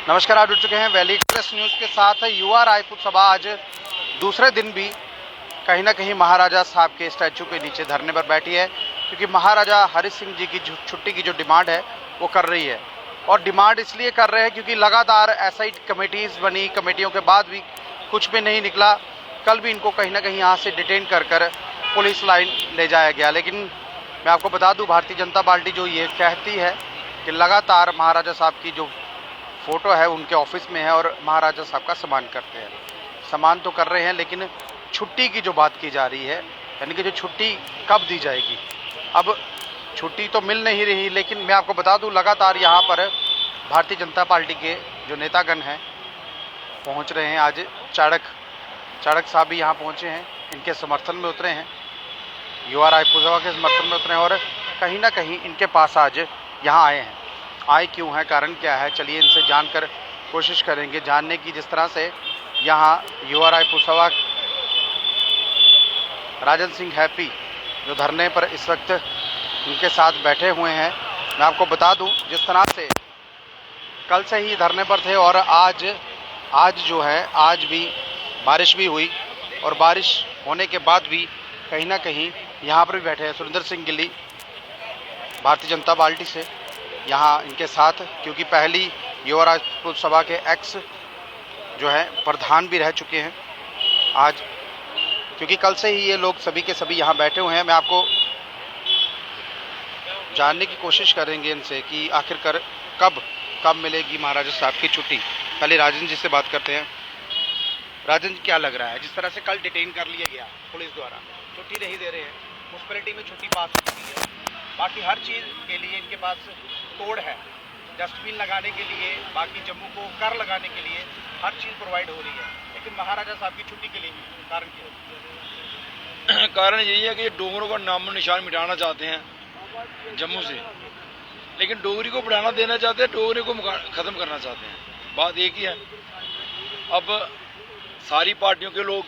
नमस्कार, आप जुड़ चुके हैं वैली एक्सप्रेस न्यूज़ के साथ। युवा रायपुर सभा आज दूसरे दिन भी कहीं ना कहीं महाराजा साहब के स्टैचू के नीचे धरने पर बैठी है, क्योंकि महाराजा हरि सिंह जी की छुट्टी की जो डिमांड है वो कर रही है। और डिमांड इसलिए कर रहे हैं क्योंकि लगातार एसआई कमेटीज़ बनी, कमेटियों के बाद भी कुछ भी नहीं निकला। कल भी इनको कहीं ना कहीं यहाँ से डिटेन कर पुलिस लाइन ले जाया गया। लेकिन मैं आपको बता दूँ, भारतीय जनता पार्टी जो ये कहती है कि लगातार महाराजा साहब की जो फ़ोटो है उनके ऑफिस में है और महाराजा साहब का सम्मान करते हैं। सम्मान तो कर रहे हैं, लेकिन छुट्टी की जो बात की जा रही है, यानी कि जो छुट्टी कब दी जाएगी, अब छुट्टी तो मिल नहीं रही। लेकिन मैं आपको बता दूं, लगातार यहाँ पर भारतीय जनता पार्टी के जो नेतागण हैं पहुँच रहे हैं। आज चाणक साहब भी यहाँ पहुँचे हैं, इनके समर्थन में उतरे हैं, युवा रायपुर सभा के समर्थन में उतरे हैं और कहीं ना कहीं इनके पास आज यहाँ आए हैं। आए क्यों है, कारण क्या है, चलिए इनसे जानकर कोशिश करेंगे जानने की। जिस तरह से यहाँ युवा रायपुर सभा राजन सिंह हैप्पी जो धरने पर इस वक्त उनके साथ बैठे हुए हैं, मैं आपको बता दूं, जिस तरह से कल से ही धरने पर थे और आज जो है, आज भी बारिश भी हुई और बारिश होने के बाद भी कहीं ना कहीं यहाँ पर भी बैठे हैं सुरेंद्र सिंह गिल्ली भारतीय जनता पार्टी से यहाँ इनके साथ, क्योंकि पहली युवा रायपुर सभा के एक्स जो है प्रधान भी रह चुके हैं। आज क्योंकि कल से ही ये लोग सभी के सभी यहाँ बैठे हुए हैं। मैं आपको जानने की कोशिश करेंगे इनसे कि आखिरकार कब मिलेगी महाराजा साहब की छुट्टी। पहले राजन जी से बात करते हैं। राजन जी, क्या लग रहा है, जिस तरह से कल डिटेन कर लिया गया पुलिस द्वारा, छुट्टी नहीं दे रहे हैं, म्युनिसिपैलिटी में छुट्टी पास हो चुकी है, बाकी हर चीज़ के लिए इनके पास तोड़ है, डस्टबिन लगाने के लिए, बाकी जम्मू को कर लगाने के लिए हर चीज़ प्रोवाइड हो रही है, लेकिन महाराजा साहब की छुट्टी के लिए कारण क्या है? कारण यही है कि डोगरों का नाम निशान मिटाना चाहते हैं जम्मू से, लेकिन डोगरी को बढ़ाना देना चाहते हैं, डोगरी को ख़त्म करना चाहते हैं। बात एक ही है। अब सारी पार्टियों के लोग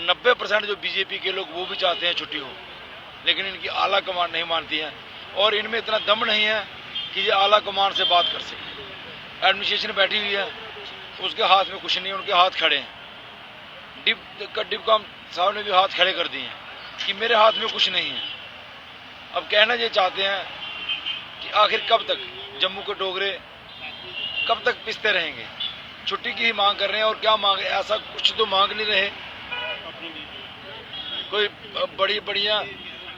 90% जो बीजेपी के लोग वो भी चाहते हैं छुट्टी हो, लेकिन इनकी आला कमान नहीं मानती है और इनमें इतना दम नहीं है कि ये आला कमान से बात कर सके। एडमिनिस्ट्रेशन बैठी हुई है, उसके हाथ में कुछ नहीं, उनके हाथ खड़े हैं। डिप्टी साहब ने भी हाथ खड़े कर दिए हैं कि मेरे हाथ में कुछ नहीं है। अब कहना ये चाहते हैं कि आखिर कब तक जम्मू के डोगरे कब तक पिसते रहेंगे। छुट्टी की ही मांग कर रहे हैं और क्या मांग, ऐसा कुछ तो मांग नहीं रहे। कोई बढ़िया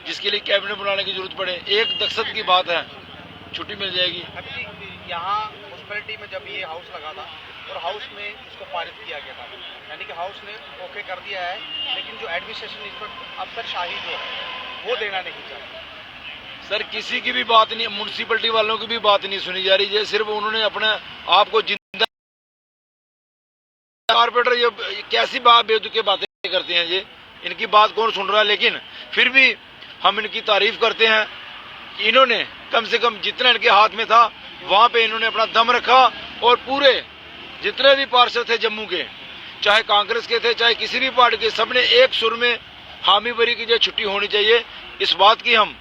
जिसके लिए कैबिनेट बनाने की जरूरत पड़े, एक दक्षत की बात है, छुट्टी मिल जाएगी। अभी यहाँ म्युनिसिपैलिटी में जब ये हाउस लगा था और हाउस में इसको पारित किया गया था, यानी कि हाउस ने ओके कर दिया है, लेकिन जो एडमिनिस्ट्रेशन इस वक्त अफसर शाही जो है वो देना नहीं चाहता। सर, किसी की भी बात नहीं, म्युनिसिपैलिटी वालों की भी बात नहीं सुनी जा रही है। सिर्फ उन्होंने अपने आप को जिंदा, कारपोरेटर ये कैसी बात बेतुकी बातें करते हैं, ये इनकी बात कौन सुन रहा है। लेकिन फिर भी हम इनकी तारीफ करते हैं कि इन्होंने कम से कम जितना इनके हाथ में था वहां पे इन्होंने अपना दम रखा और पूरे जितने भी पार्षद थे जम्मू के, चाहे कांग्रेस के थे चाहे किसी भी पार्टी के, सबने एक सुर में हामी भरी की जो छुट्टी होनी चाहिए, इस बात की हम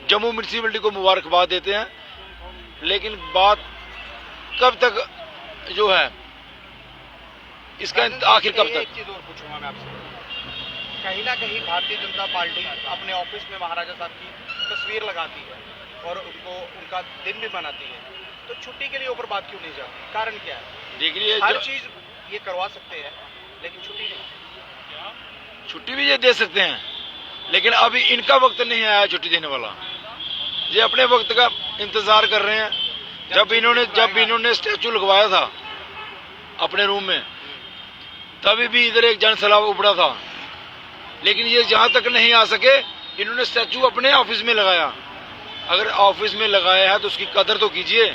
जम्मू म्यूनिसिपैलिटी को मुबारकबाद देते हैं। लेकिन बात कब तक जो है इसका आखिर कब तक। एक चीज और पूछूंगा मैं आपसे, कहीं ना कहीं भारतीय जनता पार्टी अपने ऑफिस में महाराजा साहब की तस्वीर लगाती है और उनका दिन भी मनाती है, तो छुट्टी के लिए ऊपर बात क्यों नहीं जाती, कारण क्या है? देखिए, हर चीज ये करवा सकते हैं लेकिन छुट्टी नहीं। छुट्टी भी ये दे सकते हैं, लेकिन अभी इनका वक्त नहीं आया छुट्टी देने वाला। ये अपने वक्त का इंतजार कर रहे हैं। जब इन्होंने स्टैचू लगवाया था अपने रूम में, तभी भी इधर एक जन सैलाब उबड़ा था, लेकिन ये जहां तक नहीं आ सके, इन्होंने स्टैचू अपने ऑफिस में लगाया। अगर ऑफिस में लगाया है तो उसकी कदर तो कीजिए।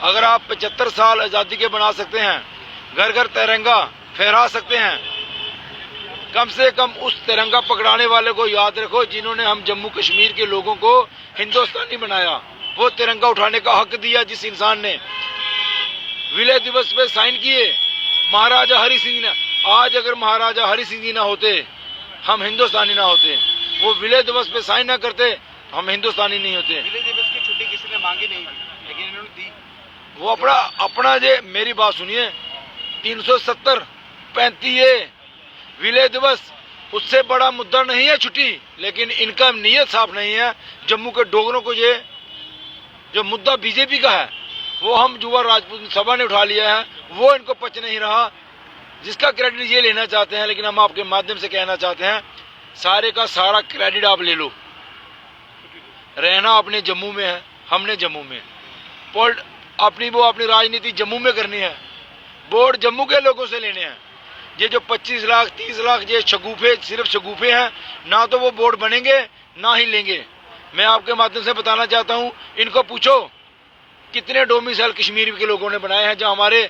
अगर आप 75 साल आज़ादी के बना सकते हैं, घर घर तिरंगा फहरा सकते हैं, कम से कम उस तिरंगा पकड़ाने वाले को याद रखो जिन्होंने हम जम्मू कश्मीर के लोगों को हिंदुस्तानी बनाया, वो तिरंगा उठाने का हक दिया। जिस इंसान ने विलय दिवस पे साइन किए महाराजा हरि सिंह ने, आज अगर महाराजा हरि सिंह जी ना होते, हम हिंदुस्तानी ना होते, वो विलय दिवस पे साइन ना करते, हम हिंदुस्तानी नहीं होते। विलय दिवस की छुट्टी किसी ने मांगी नहीं थी, लेकिन इन्होंने दी। वो अपना अपना जे मेरी बात सुनिए, 370 35 विलय दिवस, उससे बड़ा मुद्दा नहीं है छुट्टी। लेकिन इनका नीयत साफ नहीं है। जम्मू के डोगरों को ये जो मुद्दा बीजेपी का है वो हम युवा राजपूत सभा ने उठा लिया है, वो इनको पच नहीं रहा, जिसका क्रेडिट ये लेना चाहते हैं। लेकिन हम आपके माध्यम से कहना चाहते हैं, सारे का सारा क्रेडिट आप ले लो। रहना अपने जम्मू में है, हमने जम्मू में अपनी राजनीति जम्मू में करनी है, वोट जम्मू के लोगों से लेने हैं। ये जो 25 लाख 30 लाख ये शगुफे, सिर्फ शगुफे हैं, ना तो वो वोट बनेंगे ना ही लेंगे। मैं आपके माध्यम से बताना चाहता हूं, इनको पूछो कितने डोमिसाइल कश्मीर के लोगों ने बनाए हैं, जो हमारे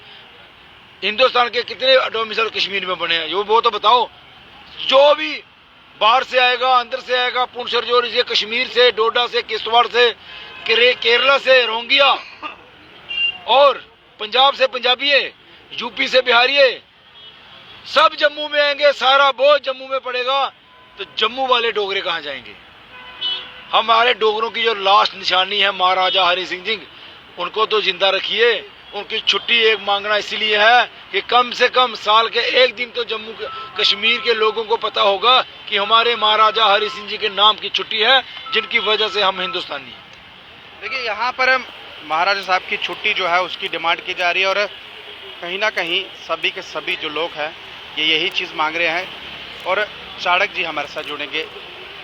हिंदुस्तान के कितने डोमिसाइल कश्मीर में बने हैं, वो तो बताओ। जो भी बाहर से आएगा, अंदर से आएगा, पुंछ राजौरी से, कश्मीर से, डोडा से, किश्तवाड़ से, केरला से रोहिंग्या, और पंजाब से पंजाबी है, यूपी से बिहारी है, सब जम्मू में आएंगे, सारा बोझ जम्मू में पड़ेगा। तो जम्मू वाले डोगरे कहां जाएंगे? हमारे डोगरों की जो लास्ट निशानी है महाराजा हरि सिंह जी, उनको तो जिंदा रखिए। उनकी छुट्टी एक मांगना इसलिए है कि कम से कम साल के एक दिन तो जम्मू कश्मीर के लोगों को पता होगा कि हमारे महाराजा हरि सिंह जी के नाम की छुट्टी है, जिनकी वजह से हम हिंदुस्तानी हैं। देखिए, यहाँ पर महाराजा साहब की छुट्टी जो है उसकी डिमांड की जा रही है, और कहीं ना कहीं सभी के सभी जो लोग हैं ये यही चीज़ मांग रहे हैं। और चाणक्य जी हमारे साथ जुड़ेंगे,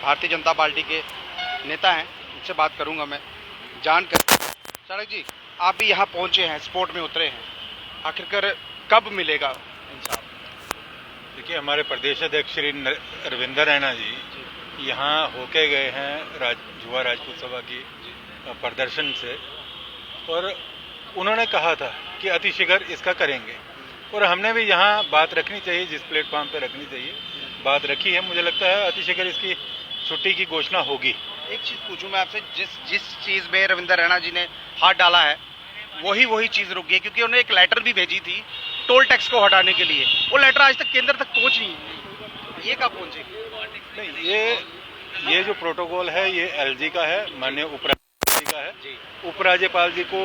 भारतीय जनता पार्टी के नेता हैं, उनसे बात करूंगा मैं जानकर। चाणक्य जी, आप भी यहाँ पहुँचे हैं, स्पोर्ट में उतरे हैं, आखिरकार कब मिलेगा इंसाफ? देखिए, हमारे प्रदेश अध्यक्ष श्री रविंदर रैना जी यहाँ होके गए हैं युवा राजपूत सभा की प्रदर्शन से, और उन्होंने कहा था कि अतिशीघ्र इसका करेंगे, और हमने भी यहाँ बात रखनी चाहिए, जिस प्लेटफॉर्म पे रखनी चाहिए बात रखी है। मुझे लगता है अतिशीघ्र इसकी छुट्टी की घोषणा होगी। एक चीज़ पूछूं मैं आपसे, जिस चीज़ में रविंदर रैना जी ने हाथ डाला है वही चीज़ रुक गई, क्योंकि उन्होंने एक लेटर भी भेजी थी टोल टैक्स को हटाने के लिए, वो लेटर आज तक केंद्र तक पहुंच नहीं, ये कब पहुंचेगी? नहीं, ये जो प्रोटोकॉल है ये एलजी का है, माननीय उपराज्यपाल जी का है। उपराज्यपाल जी को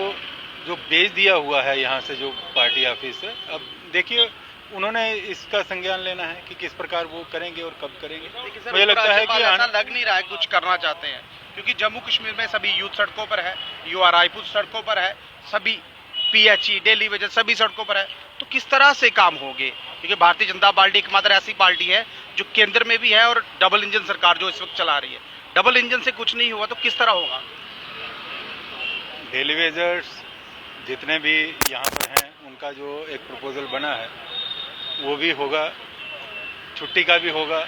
जो भेज दिया हुआ है यहाँ से, जो पार्टी ऑफिस से, अब देखिए उन्होंने इसका संज्ञान लेना है कि किस प्रकार वो करेंगे और कब करेंगे। मुझे लगता है कि ऐसा लग नहीं रहा है कुछ करना चाहते हैं, क्योंकि जम्मू कश्मीर में सभी यूथ सड़कों पर है, युवा राजपूत सड़कों पर है, सभी पीएचई डेली वेजेस सभी सड़कों पर है, तो किस तरह से काम होंगे? क्योंकि भारतीय जनता पार्टी एकमात्र ऐसी पार्टी है जो केंद्र में भी है और डबल इंजन सरकार जो इस वक्त चला रही है। डबल इंजन से कुछ नहीं हुआ तो किस तरह होगा? डेली वेजर्स जितने भी यहाँ पर हैं उनका जो एक प्रपोजल बना है वो भी होगा, छुट्टी का भी होगा।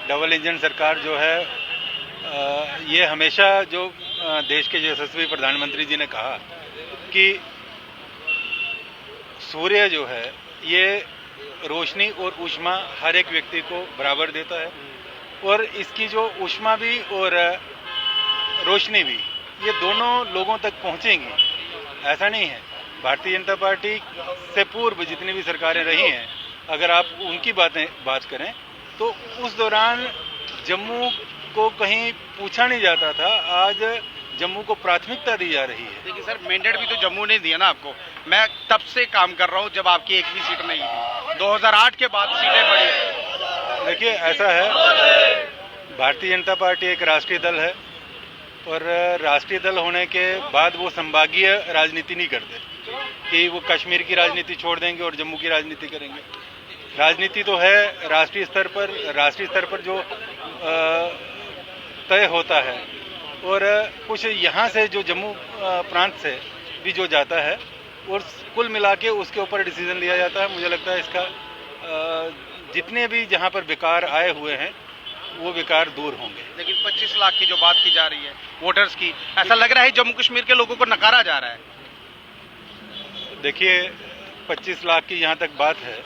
डबल इंजन सरकार जो है, ये हमेशा जो देश के यशस्वी प्रधानमंत्री जी ने कहा कि सूर्य जो है ये रोशनी और ऊष्मा हर एक व्यक्ति को बराबर देता है, और इसकी जो ऊष्मा भी और रोशनी भी ये दोनों लोगों तक पहुंचेंगी। ऐसा नहीं है, भारतीय जनता पार्टी से पूर्व जितनी भी सरकारें रही हैं, अगर आप उनकी बात करें तो उस दौरान जम्मू को कहीं पूछा नहीं जाता था, आज जम्मू को प्राथमिकता दी जा रही है। देखिए सर, मैंडेट भी तो जम्मू ने दिया ना आपको। मैं तब से काम कर रहा हूँ जब आपकी एक भी सीट नहीं थी, 2008 के बाद सीटें बढ़ी। देखिए, ऐसा है, भारतीय जनता पार्टी एक राष्ट्रीय दल है, और राष्ट्रीय दल होने के बाद वो संभागीय राजनीति नहीं करते कि वो कश्मीर की राजनीति छोड़ देंगे और जम्मू की राजनीति करेंगे। राजनीति तो है राष्ट्रीय स्तर पर जो तय होता है, और कुछ यहाँ से जो जम्मू प्रांत से भी जो जाता है, और कुल मिला के उसके ऊपर डिसीजन लिया जाता है। मुझे लगता है इसका जितने भी जहाँ पर विकार आए हुए हैं वो विकार दूर होंगे। लेकिन 25 लाख की जो बात की जा रही है वोटर्स की, ऐसा लग रहा है जम्मू कश्मीर के लोगों को नकारा जा रहा है। देखिए, 25 लाख की जहाँ तक बात है,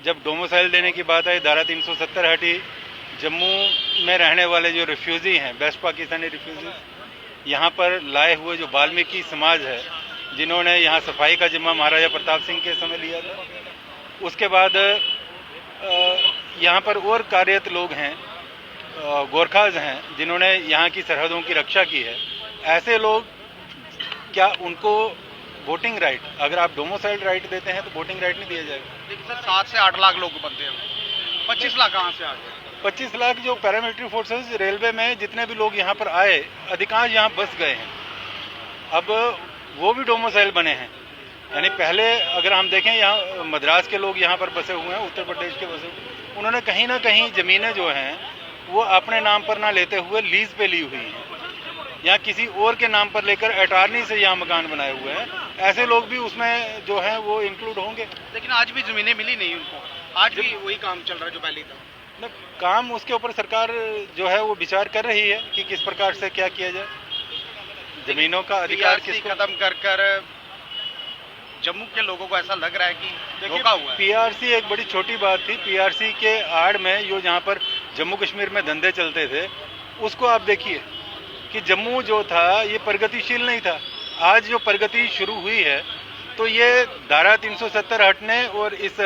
जब डोमिसाइल देने की बात आई, धारा 370 हटी, जम्मू में रहने वाले जो रिफ्यूजी हैं, वेस्ट पाकिस्तानी रिफ्यूजी, यहाँ पर लाए हुए जो वाल्मीकि समाज है, जिन्होंने यहाँ सफाई का जिम्मा महाराजा प्रताप सिंह के समय लिया था, उसके बाद यहाँ पर और कार्यरत लोग हैं, गोरखाज हैं, जिन्होंने यहाँ की सरहदों की रक्षा की है। ऐसे लोग क्या उनको वोटिंग राइट, अगर आप डोमिसाइल राइट देते हैं तो वोटिंग राइट नहीं दिया जाएगा। लेकिन सर 7 से 8 लाख लोग बनते हैं, 25 लाख कहाँ से आ गए? 25 लाख जो पैरामिलिट्री फोर्सेस रेलवे में जितने भी लोग यहाँ पर आए, अधिकांश यहाँ बस गए हैं। अब वो भी डोमिसाइल बने हैं, यानी पहले अगर हम देखें यहाँ मद्रास के लोग यहाँ पर बसे हुए हैं, उत्तर प्रदेश के बसे हुए, उन्होंने कहीं ना कहीं ज़मीनें जो हैं वो अपने नाम पर ना लेते हुए लीज पे ली हुई हैं, यहाँ किसी और के नाम पर लेकर अटॉर्नी से यहाँ मकान बनाए हुए हैं। ऐसे लोग भी उसमें जो हैं वो इंक्लूड होंगे। लेकिन आज भी ज़मीनें मिली नहीं उनको, आज भी वही काम चल रहा है जो पहले था। मतलब काम उसके ऊपर सरकार जो है वो विचार कर रही है कि किस प्रकार से क्या किया जाए। जमीनों का अधिकार किसको खत्म कर जम्मू के लोगों को ऐसा लग रहा है कि धोखा हुआ है। पीआरसी एक बड़ी छोटी बात थी। पीआरसी के आड़ में जो जहाँ पर जम्मू कश्मीर में धंधे चलते थे, उसको आप देखिए कि जम्मू जो था ये प्रगतिशील नहीं था। आज जो प्रगति शुरू हुई है तो ये धारा 370 हटने और इस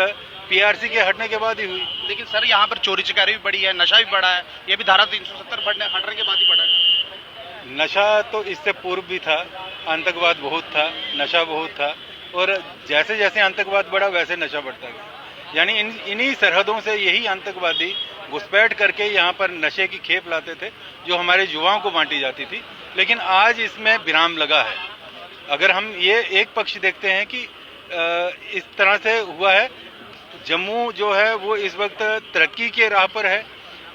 पीआरसी के हटने के बाद ही हुई। लेकिन सर यहाँ पर चोरी चकारी भी बढ़ी है, नशा भी बढ़ा है, ये भी धारा 370 हटने के बाद ही बढ़ा है। नशा तो इससे पूर्व भी था, आतंकवाद बहुत था, नशा बहुत था, और जैसे जैसे आतंकवाद बढ़ा वैसे नशा बढ़ता गया। यानी इन्हीं सरहदों से यही आतंकवादी घुसपैठ करके यहाँ पर नशे की खेप लाते थे जो हमारे युवाओं को बांटी जाती थी। लेकिन आज इसमें विराम लगा है। अगर हम ये एक पक्ष देखते हैं कि इस तरह से हुआ है, जम्मू जो है वो इस वक्त तरक्की के राह पर है,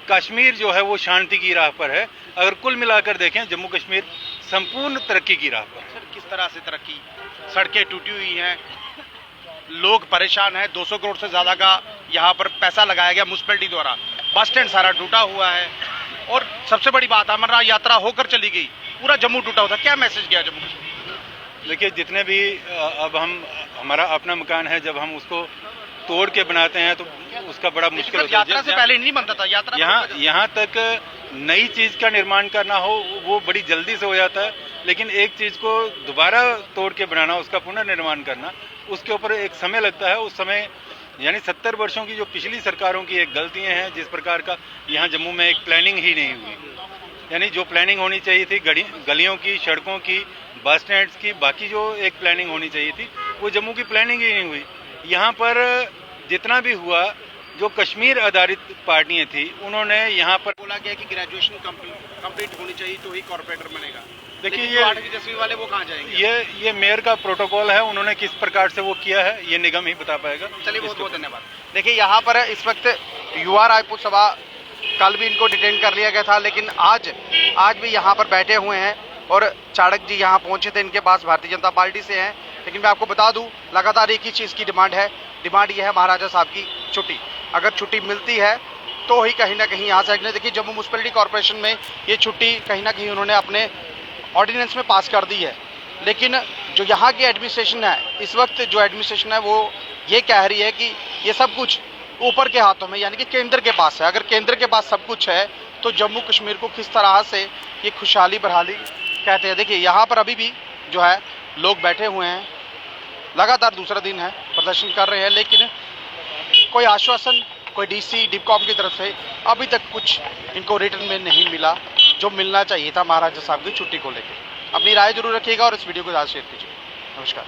कश्मीर जो है वो शांति की राह पर है। अगर कुल मिलाकर देखें जम्मू कश्मीर संपूर्ण तरक्की की राह पर। सर किस तरह से तरक्की? सड़कें टूटी हुई हैं, लोग परेशान हैं, 200 करोड़ से ज़्यादा का यहाँ पर पैसा लगाया गया म्युनिसिपैलिटी द्वारा, बस स्टैंड सारा टूटा हुआ है, और सबसे बड़ी बात अमरनाथ यात्रा होकर चली गई, पूरा जम्मू टूटा हुआ था। क्या मैसेज गया जम्मू कश्मीर? देखिए, जितने भी अब हमारा अपना मकान है, जब हम उसको तोड़ के बनाते हैं तो उसका बड़ा मुश्किल होता है। यात्रा से पहले नहीं बनता था, यात्रा यहाँ तक नई चीज का निर्माण करना हो वो बड़ी जल्दी से हो जाता है, लेकिन एक चीज को दोबारा तोड़ के बनाना, उसका पुनर्निर्माण करना, उसके ऊपर एक समय लगता है। उस समय यानी 70 वर्षों की जो पिछली सरकारों की एक गलतियां हैं, जिस प्रकार का यहाँ जम्मू में एक प्लानिंग ही नहीं हुई, यानी जो प्लानिंग होनी चाहिए थी गलियों की, सड़कों की, बस स्टैंड्स की, बाकी जो एक प्लानिंग होनी चाहिए थी वो जम्मू की प्लानिंग ही नहीं हुई। यहाँ पर जितना भी हुआ, जो कश्मीर आधारित पार्टियां थी उन्होंने यहाँ पर बोला गया कि ग्रेजुएशन कंप्लीट होनी चाहिए तो ही कॉर्पोरेटर बनेगा। देखिए ये 8वीं 10वीं वाले वो कहाँ जाएंगे? ये मेयर का प्रोटोकॉल है, उन्होंने किस प्रकार से वो किया है ये निगम ही बता पाएगा। चलिए, बहुत बहुत धन्यवाद। देखिए, यहाँ पर इस वक्त युवा राजपूत सभा, कल भी इनको डिटेन कर लिया गया था, लेकिन आज भी यहाँ पर बैठे हुए हैं, और चाणक्य जी यहाँ पहुँचे थे, इनके पास भारतीय जनता पार्टी से हैं। लेकिन मैं आपको बता दूं, लगातार एक ही चीज़ की डिमांड ये है महाराजा साहब की छुट्टी। अगर छुट्टी मिलती है तो ही कहीं ना कहीं यहाँ से हटने। देखिए, जम्मू म्युनिसिपैलिटी कॉर्पोरेशन में ये छुट्टी कहीं ना कहीं उन्होंने अपने ऑर्डिनेंस में पास कर दी है, लेकिन जो यहाँ की एडमिनिस्ट्रेशन है, इस वक्त जो एडमिनिस्ट्रेशन है वो ये कह रही है कि ये सब कुछ ऊपर के हाथों में, यानी कि केंद्र के पास है। अगर केंद्र के पास सब कुछ है तो जम्मू कश्मीर को किस तरह से ये खुशहाली बहाली कहते हैं। देखिए, यहाँ पर अभी भी जो है लोग बैठे हुए हैं, लगातार दूसरा दिन है, प्रदर्शन कर रहे हैं, लेकिन कोई आश्वासन, कोई डीसी डिपकॉम की तरफ से अभी तक कुछ इनको रिटर्न में नहीं मिला, जो मिलना चाहिए था महाराजा साहब की छुट्टी को लेकर। अपनी राय जरूर रखिएगा और इस वीडियो को ज़्यादा शेयर कीजिए। नमस्कार।